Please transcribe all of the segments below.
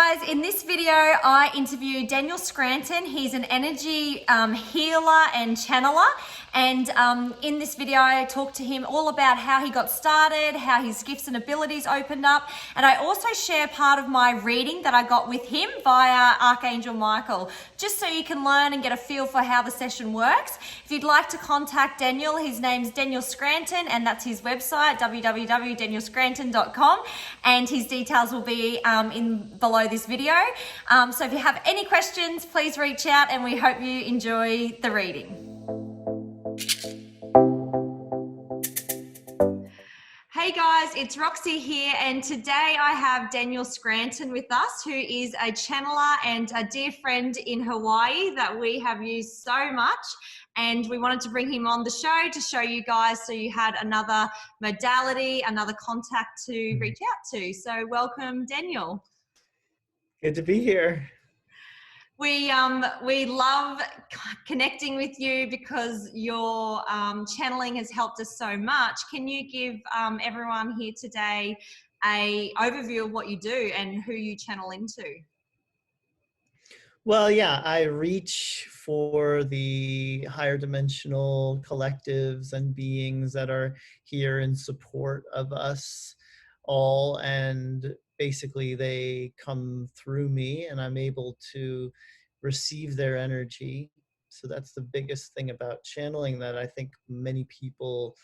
guys, in this video I interviewed Daniel Scranton. He's an energy healer and channeler, and in this video I talked to him all about how he got started, how his gifts and abilities opened up, and I also share part of my reading that I got with him via Archangel Michael, just so you can learn and get a feel for how the session works. If you'd like to contact Daniel, his name's Daniel Scranton, and that's his website, www.danielscranton.com, and his details will be in below this video. So if you have any questions, please reach out, and we hope you enjoy the reading. Hey guys, it's Roxy here, and today I have Daniel Scranton with us, who is a channeler and a dear friend in Hawaii that we have used so much. And we wanted to bring him on the show to show you guys, so you had another modality, another contact to reach out to. So welcome, Daniel. Good to be here. We love connecting with you because your channeling has helped us so much. Can you give everyone here today an overview of what you do and who you channel into? Well, yeah, I reach for the higher dimensional collectives and beings that are here in support of us all, and basically they come through me and I'm able to receive their energy. So that's the biggest thing about channeling that I think many people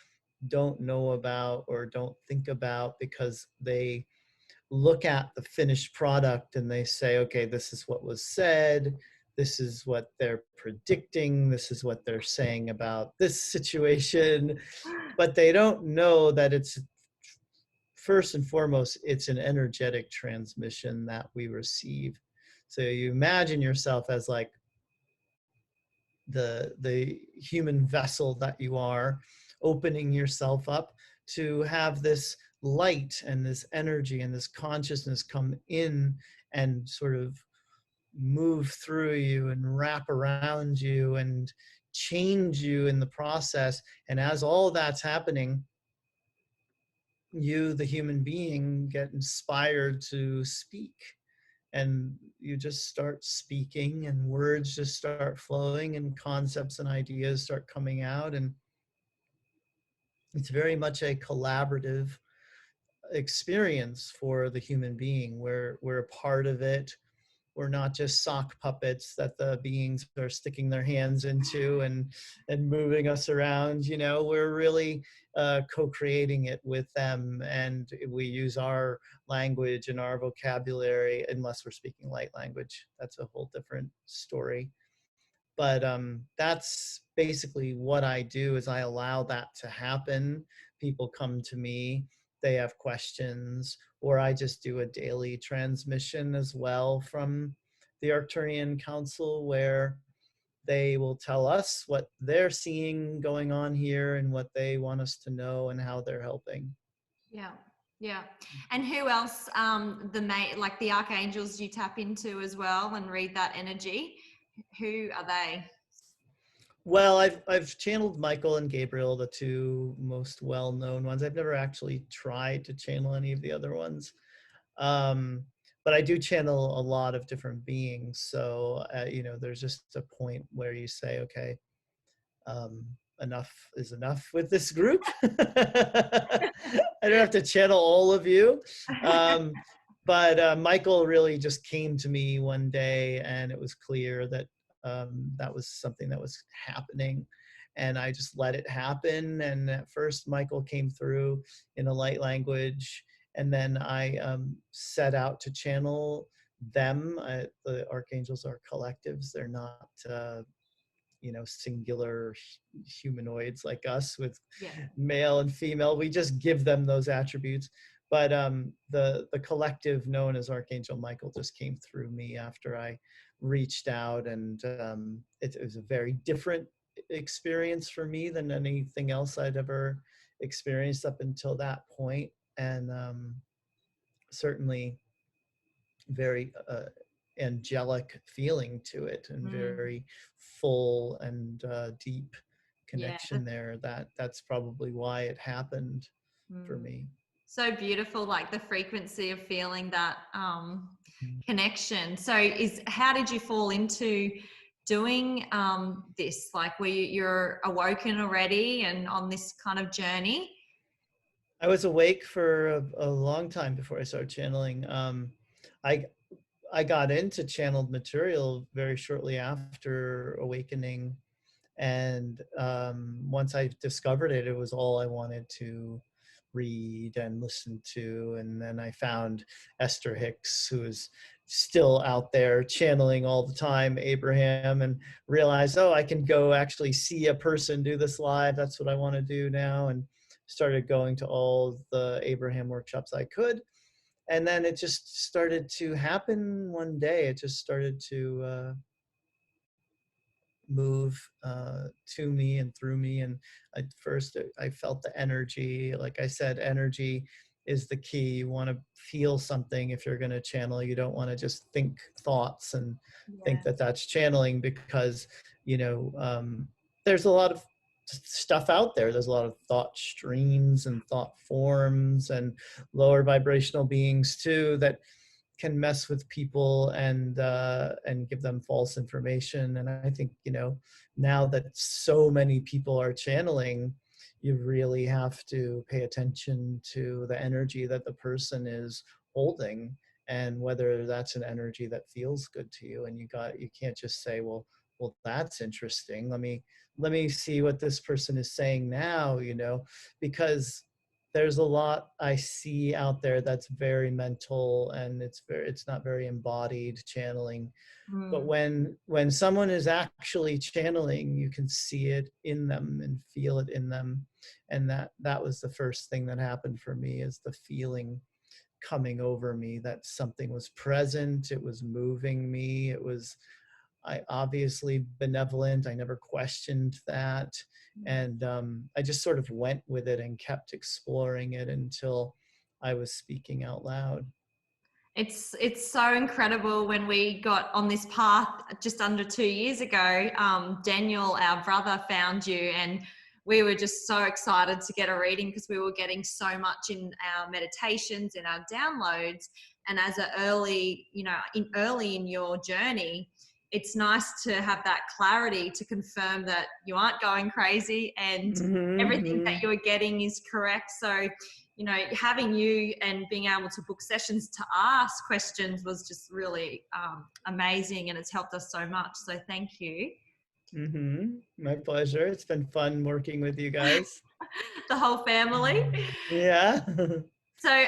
don't know about or don't think about, because they look at the finished product and they say, okay, this is what was said, this is what they're predicting, this is what they're saying about this situation, but they don't know that it's, first and foremost, it's an energetic transmission that we receive. So you imagine yourself as like the human vessel that you are, opening yourself up to have this light and this energy and this consciousness come in and sort of move through you and wrap around you and change you in the process. And as all that's happening, you, the human being, get inspired to speak, and you just start speaking and words just start flowing and concepts and ideas start coming out. And it's very much a collaborative experience for the human being. We're a part of it. We're not just sock puppets that the beings are sticking their hands into and moving us around. You know, we're really co-creating it with them, and we use our language and our vocabulary, unless we're speaking light language. That's a whole different story. But that's basically what I do, is I allow that to happen. People come to me, they have questions, or I just do a daily transmission as well from the Arcturian Council, where they will tell us what they're seeing going on here and what they want us to know and how they're helping. Yeah. Yeah. And who else, like the archangels, you tap into as well and read that energy? Who are they? Well, I've channeled Michael and Gabriel, the two most well-known ones. I've never actually tried to channel any of the other ones, but I do channel a lot of different beings. So you know, there's just a point where you say, okay, enough is enough with this group. I don't have to channel all of you. But Michael really just came to me one day, and it was clear that that was something that was happening, and I just let it happen. And at first Michael came through in a light language, and then I set out to channel them. The archangels are collectives. They're not you know, singular humanoids like us with male and female. We just give them those attributes. But the collective known as Archangel Michael just came through me after I reached out, and it was a very different experience for me than anything else I'd ever experienced up until that point, and certainly very angelic feeling to it, and very full and deep connection there. That's probably why it happened for me. So beautiful, like the frequency of feeling that connection. So how did you fall into doing this? Like, were you're awoken already and on this kind of journey? I was awake for a long time before I started channeling. I I got into channeled material very shortly after awakening, and once I discovered it, it was all I wanted to read and listen to. And then I found Esther Hicks, who is still out there channeling all the time, Abraham, and realized, oh, I can go actually see a person do this live. That's what I want to do now. And started going to all the Abraham workshops I could. And then it just started to happen one day. It just started to move to me and through me. And at first I felt the energy. Like I said, energy is the key. You want to feel something if you're going to channel. You don't want to just think thoughts and think that that's channeling, because there's a lot of stuff out there. There's a lot of thought streams and thought forms and lower vibrational beings too that can mess with people and give them false information. And I think, now that so many people are channeling, you really have to pay attention to the energy that the person is holding, and whether that's an energy that feels good to you. And you can't just say, well, that's interesting. Let me see what this person is saying now, because there's a lot I see out there that's very mental, and it's not very embodied channeling. But when someone is actually channeling, you can see it in them and feel it in them. And that was the first thing that happened for me, is the feeling coming over me that something was present. It was moving me. It was obviously benevolent. I never questioned that. And I just sort of went with it and kept exploring it until I was speaking out loud. It's so incredible. When we got on this path just under 2 years ago, Daniel, our brother, found you, and we were just so excited to get a reading because we were getting so much in our meditations and our downloads. And as early in your journey, it's nice to have that clarity to confirm that you aren't going crazy and everything that you're getting is correct. So, having you and being able to book sessions to ask questions was just really amazing, and it's helped us so much. So thank you. My pleasure. It's been fun working with you guys. The whole family. Yeah. So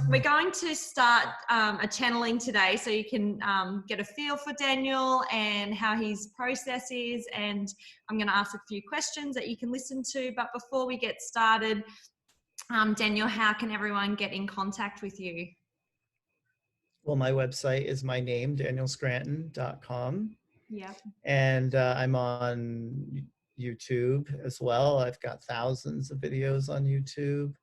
we're going to start a channeling today, so you can get a feel for Daniel and how his process is. And I'm going to ask a few questions that you can listen to. But before we get started, Daniel, how can everyone get in contact with you? Well, my website is my name, danielscranton.com. Yeah. And I'm on YouTube as well. I've got thousands of videos on YouTube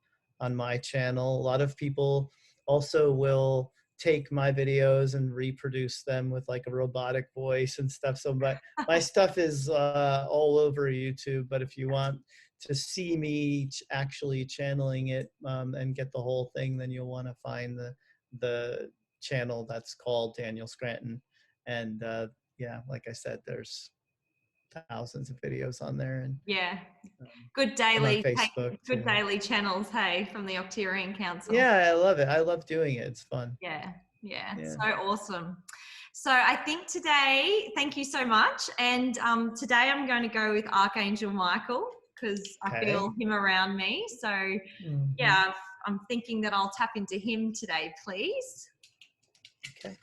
on my channel. A lot of people also will take my videos and reproduce them with like a robotic voice and stuff. So my stuff is all over YouTube. But if you want to see me actually channeling it and get the whole thing, then you'll want to find the channel that's called Daniel Scranton. And yeah, like I said, there's thousands of videos on there. And yeah, good daily Facebook good too. daily channels, hey, from the Arcturian Council. Yeah, I love it. I love doing it. It's fun. Yeah, so awesome. So I think today, thank you so much. And today I'm going to go with Archangel Michael because I feel him around me. So yeah, I'm thinking that I'll tap into him today, please. Okay.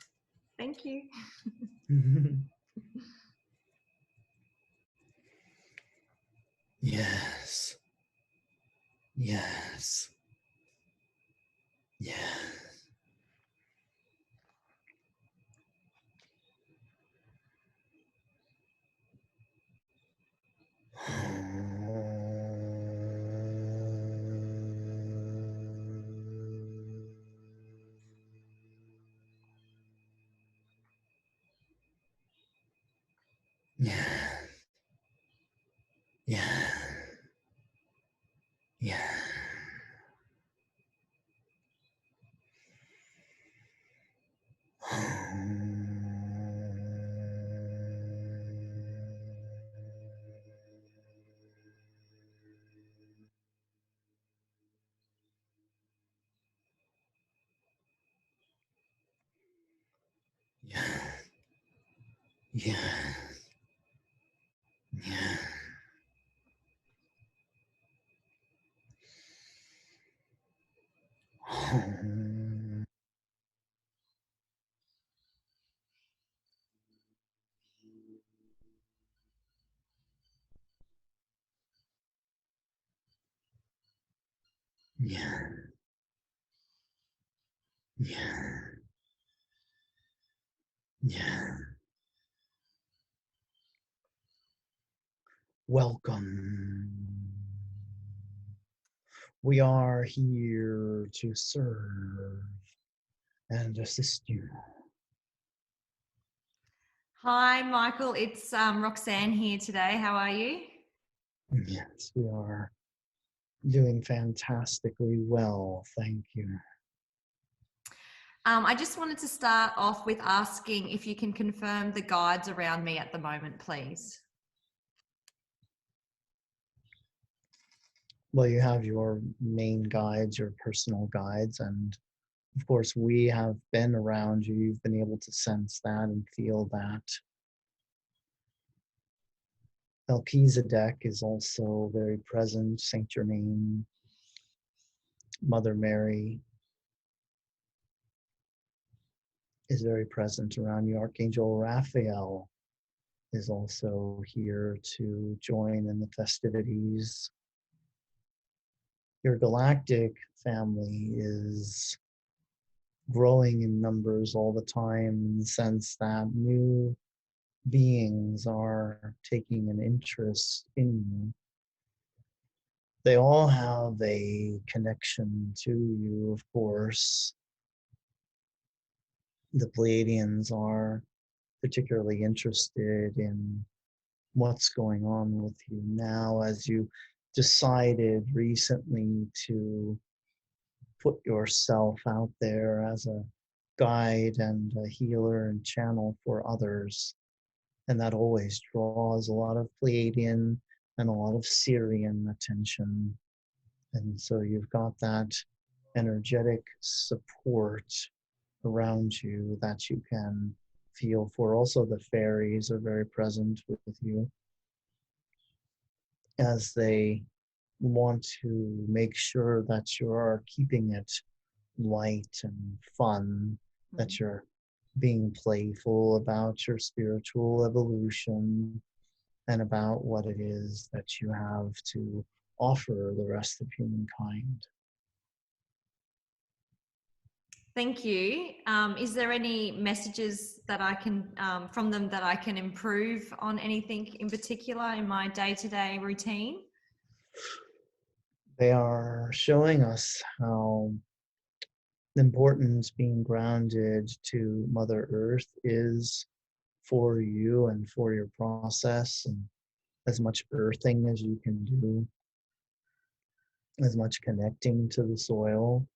Thank you. Yes. Yes. Yes. Yeah. Yeah. Yeah. Yeah. Yeah. Yeah. Yeah. Yeah. Welcome. We are here to serve and assist you. Hi, Michael. It's Roxanne here today. How are you? Yes, we are doing fantastically well. Thank you. I just wanted to start off with asking if you can confirm the guides around me at the moment, please. Well, you have your main guides, your personal guides, and of course, we have been around you. You've been able to sense that and feel that. Melchizedek is also very present. Saint Germain, Mother Mary is very present around you. Archangel Raphael is also here to join in the festivities. Your galactic family is growing in numbers all the time in the sense that new beings are taking an interest in you. They all have a connection to you, of course. The Pleiadians are particularly interested in what's going on with you now as you decided recently to put yourself out there as a guide and a healer and channel for others. And that always draws a lot of Pleiadian and a lot of Syrian attention. And so you've got that energetic support around you that you can feel for. Also, the fairies are very present with you as they want to make sure that you are keeping it light and fun, that you're being playful about your spiritual evolution and about what it is that you have to offer the rest of humankind. Thank you. Is there any messages that I can, from them, that I can improve on anything in particular in my day-to-day routine? They are showing us how important being grounded to Mother Earth is for you and for your process, and as much earthing as you can do, as much connecting to the soil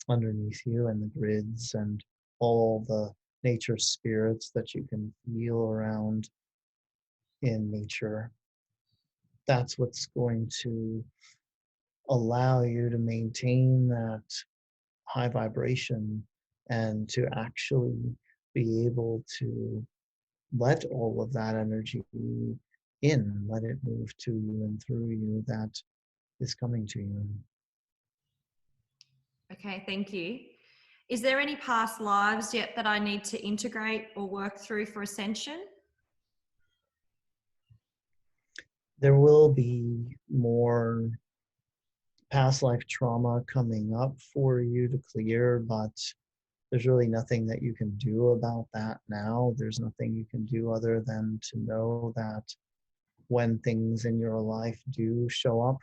underneath you and the grids and all the nature spirits that you can feel around in nature. That's what's going to allow you to maintain that high vibration and to actually be able to let all of that energy in, let it move to you and through you that is coming to you. Okay, thank you. Is there any past lives yet that I need to integrate or work through for ascension? There will be more past life trauma coming up for you to clear, but there's really nothing that you can do about that now. There's nothing you can do other than to know that when things in your life do show up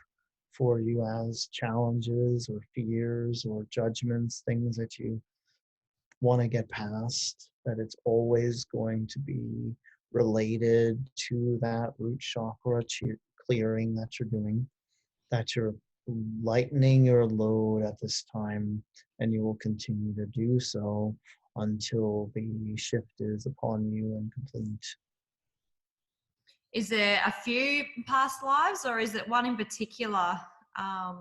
for you as challenges or fears or judgments, things that you want to get past, that it's always going to be related to that root chakra clearing that you're doing, that you're lightening your load at this time, and you will continue to do so until the shift is upon you and complete. Is there a few past lives, or is it one in particular? I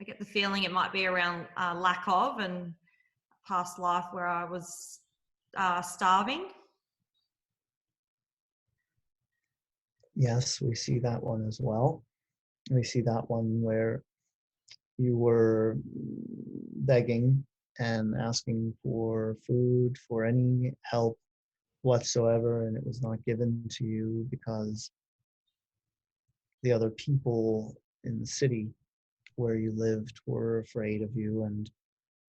get the feeling it might be around lack of and past life where I was starving. Yes, we see that one as well. We see that one where you were begging and asking for food, for any help whatsoever, and it was not given to you because the other people in the city where you lived were afraid of you and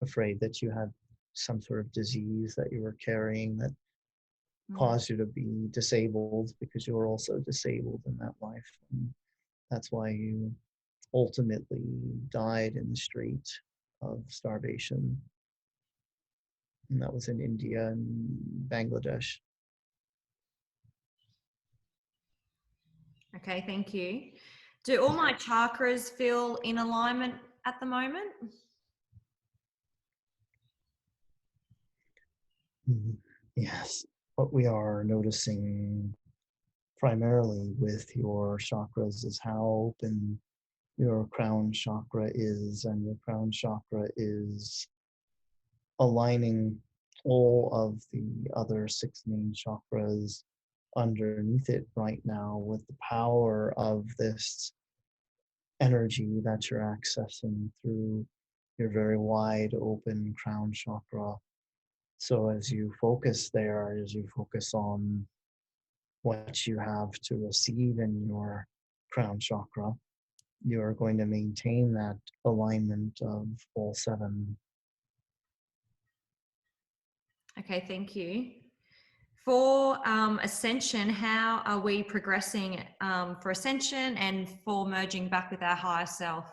afraid that you had some sort of disease that you were carrying that Mm. caused you to be disabled because you were also disabled in that life. And that's why you ultimately died in the street of starvation. And that was in India and Bangladesh. Okay, thank you. Do all my chakras feel in alignment at the moment? Mhm. Yes. What we are noticing primarily with your chakras is how open your crown chakra is, and your crown chakra is aligning all of the other six main chakras underneath it right now with the power of this energy that you're accessing through your very wide open crown chakra. So as you focus there, as you focus on what you have to receive in your crown chakra, you are going to maintain that alignment of all seven. Okay, thank you. For ascension, how are we progressing for ascension and for merging back with our higher self?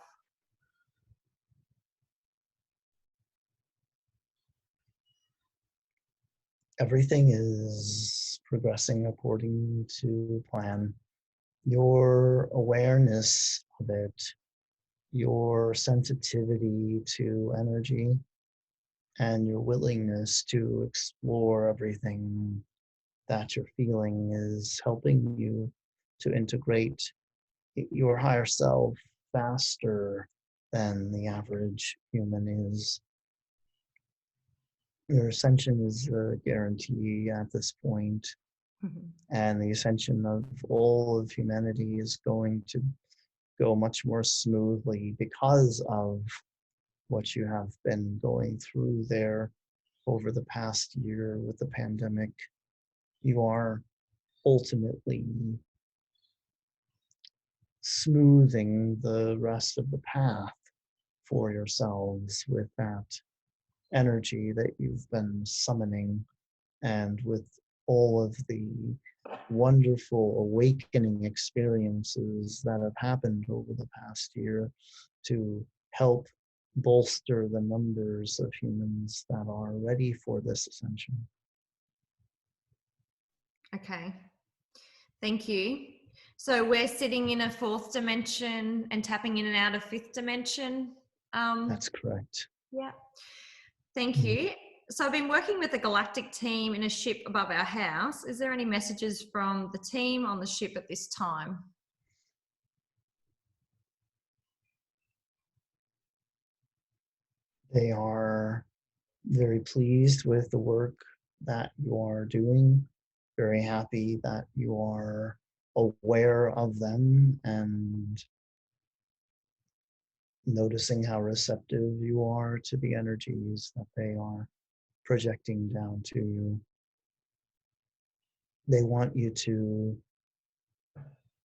Everything is progressing according to plan. Your awareness of it, your sensitivity to energy, and your willingness to explore everything that you're feeling is helping you to integrate your higher self faster than the average human is. Your ascension is a guarantee at this point, Mhm. and the ascension of all of humanity is going to go much more smoothly because of what you have been going through there over the past year with the pandemic. You are ultimately smoothing the rest of the path for yourselves with that energy that you've been summoning, and with all of the wonderful awakening experiences that have happened over the past year to help bolster the numbers of humans that are ready for this ascension. Okay, thank you. So we're sitting in a fourth dimension and tapping in and out of fifth dimension. That's correct. Yeah, thank Mhm. you. So I've been working with the galactic team in a ship above our house. Is there any messages from the team on the ship at this time? They are very pleased with the work that you are doing, very happy that you are aware of them and noticing how receptive you are to the energies that they are projecting down to you. They want you to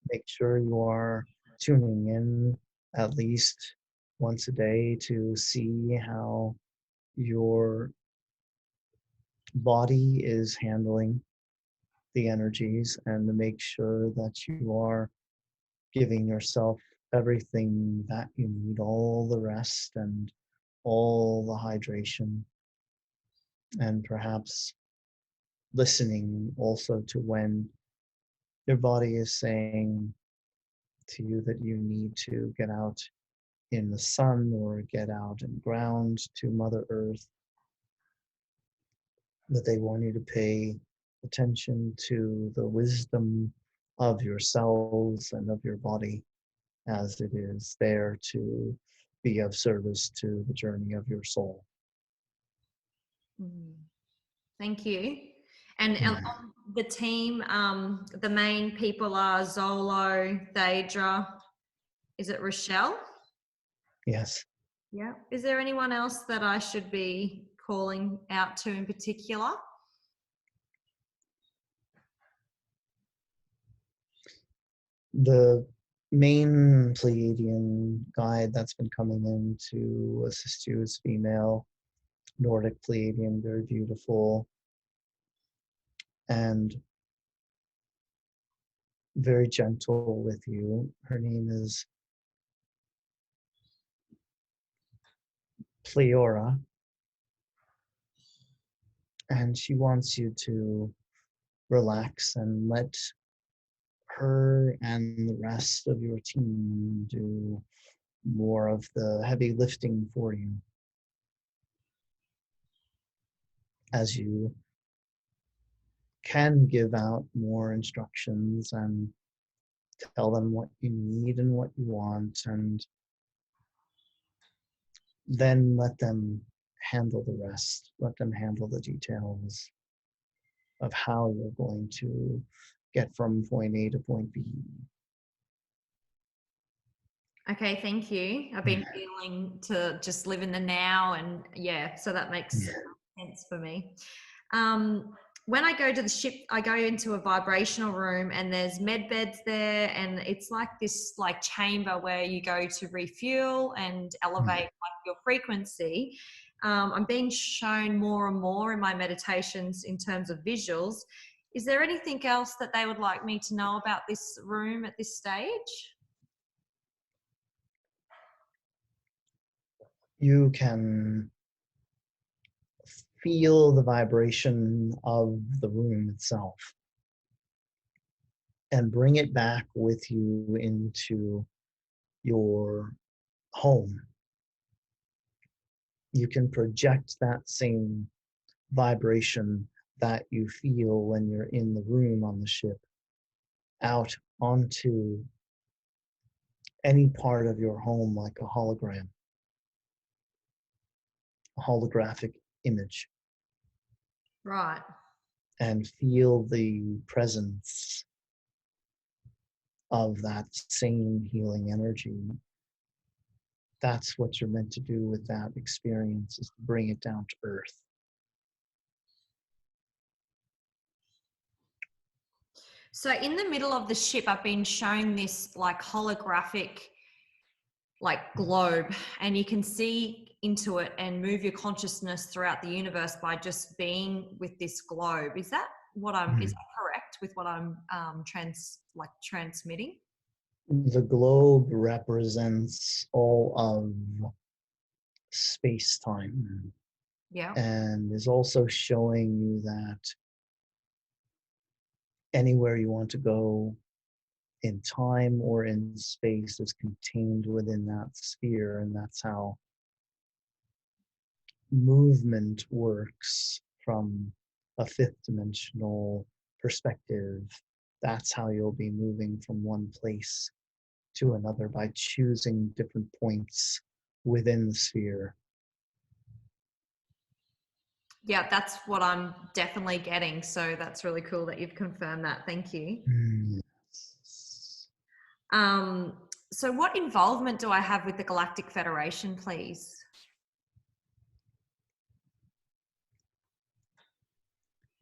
make sure you are tuning in at least once a day to see how your body is handling the energies, and to make sure that you are giving yourself everything that you need, all the rest and all the hydration, and perhaps listening also to when your body is saying to you that you need to get out in the sun or get out and ground to Mother Earth, that they want you to pay attention to the wisdom of your cells and of your body as it is there to be of service to the journey of your soul. Mm. Thank you. And on the team, the main people are Zolo, Daedra. Is it Rochelle? Yes. Yeah. Is there anyone else that I should be calling out to in particular? The main Pleiadian guide that's been coming in to assist you is female, Nordic Pleiadian, very beautiful, and very gentle with you. Her name is Pleora, and she wants you to relax and let her and the rest of your team do more of the heavy lifting for you as you can give out more instructions and tell them what you need and what you want, and then let them handle the rest. Let them handle the details of how you're going to get from point A to point B. Okay, thank you. I've been feeling to just live in the now, and yeah, so that makes sense for me. When I go to the ship, I go into a vibrational room, and there's med beds there, and it's like this like chamber where you go to refuel and elevate like your frequency. I'm being shown more and more in my meditations in terms of visuals. Is there anything else that they would like me to know about this room at this stage? You can feel the vibration of the room itself and bring it back with you into your home. You can project that same vibration that you feel when you're in the room on the ship out onto any part of your home, like a hologram, a holographic image, Right. and feel the presence of that same healing energy. That's what you're meant to do with that experience, is to bring it down to earth. So in the middle of the ship, I've been shown this like holographic like globe, and you can see into it and move your consciousness throughout the universe by just being with this globe. Is that what is that correct with what I'm transmitting? The globe represents all of space-time, Yeah. and is also showing you that anywhere you want to go in time or in space is contained within that sphere, and that's how movement works from a fifth dimensional perspective. That's how you'll be moving from one place to another, by choosing different points within the sphere. Yeah, that's what I'm definitely getting. So that's really cool that you've confirmed that. Thank you. Yes. So what involvement do I have with the Galactic Federation, please?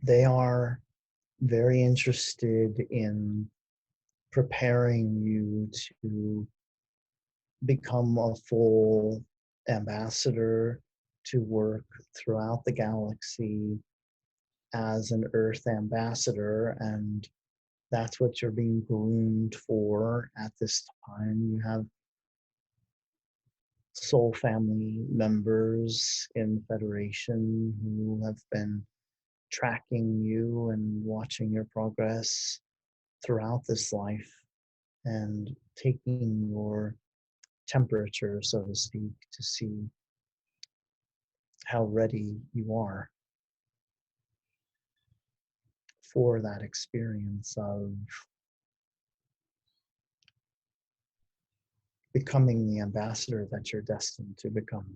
They are very interested in preparing you to become a full ambassador, to work throughout the galaxy as an Earth ambassador, and that's what you're being groomed for at this time. You have soul family members in Federation who have been tracking you and watching your progress throughout this life and taking your temperature, so to speak, to see how ready you are for that experience of becoming the ambassador that you're destined to become.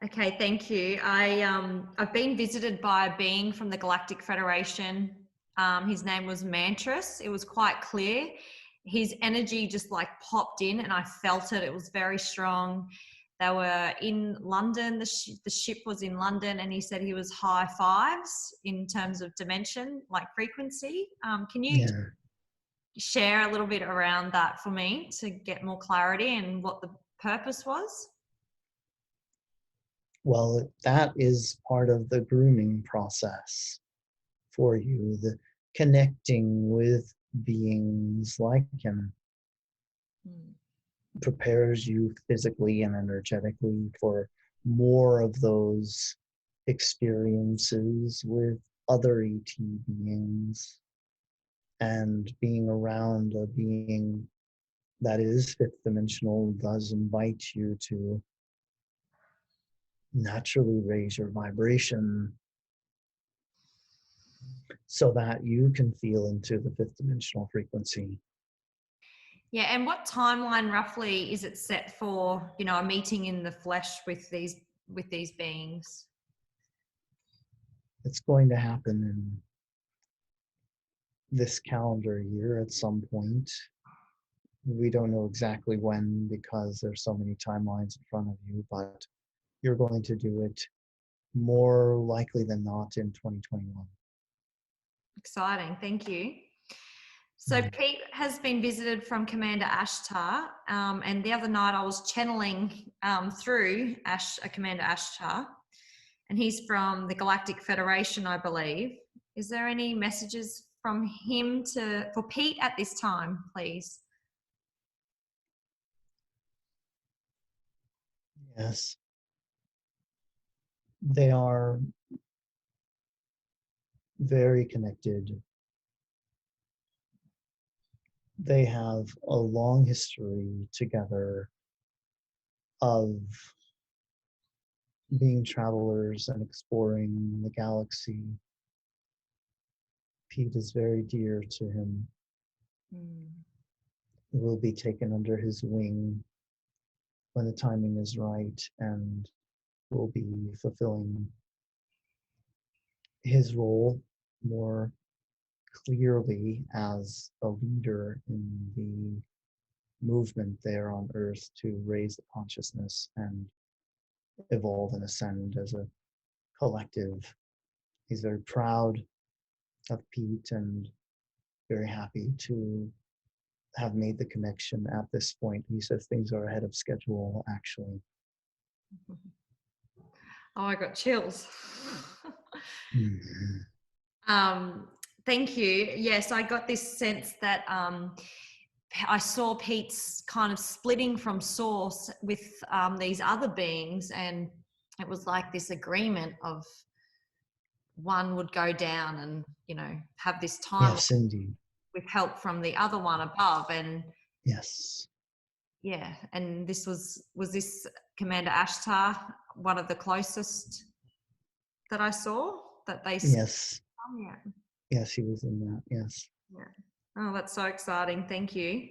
Okay, thank you. I've been visited by a being from the Galactic Federation. His name was Mantras. It was quite clear. His energy just like popped in, and I felt it. It was very strong. They were in London. The ship was in London, and he said he was high fives in terms of dimension, like frequency. Can you Yeah. share a little bit around that for me to get more clarity and what the purpose was? Well, that is part of the grooming process for you, the connecting with beings like him Mm. prepares you physically and energetically for more of those experiences with other ET beings, and being around a being that is fifth dimensional does invite you to naturally raise your vibration so that you can feel into the fifth dimensional frequency. Yeah, and what timeline roughly is it set for, a meeting in the flesh with these beings? It's going to happen in this calendar year at some point. We don't know exactly when because there's so many timelines in front of you, but you're going to do it more likely than not in 2021. Exciting, thank you. So Mm. Pete has been visited from Commander Ashtar, and the other night I was channeling through Commander Ashtar, and he's from the Galactic Federation, I believe. Is there any messages from him for Pete at this time, please? Yes, they are very connected. They have a long history together of being travelers and exploring the galaxy. Pete is very dear to him, Mm. will be taken under his wing when the timing is right, and will be fulfilling his role more clearly as a leader in the movement there on Earth to raise the consciousness and evolve and ascend as a collective. He's very proud of Pete and very happy to have made the connection at this point. He says things are ahead of schedule, actually. Oh, I got chills. Mhm. Thank you. Yes, I got this sense that I saw Pete's kind of splitting from source with these other beings, and it was like this agreement of one would go down and have this time Yes, indeed. with help from the other one above, and Yes. yeah, and was this Commander Ashtar one of the closest that I saw that they Yes. yeah. Yes, he was in that. Yes. Yeah. Oh, that's so exciting. Thank you.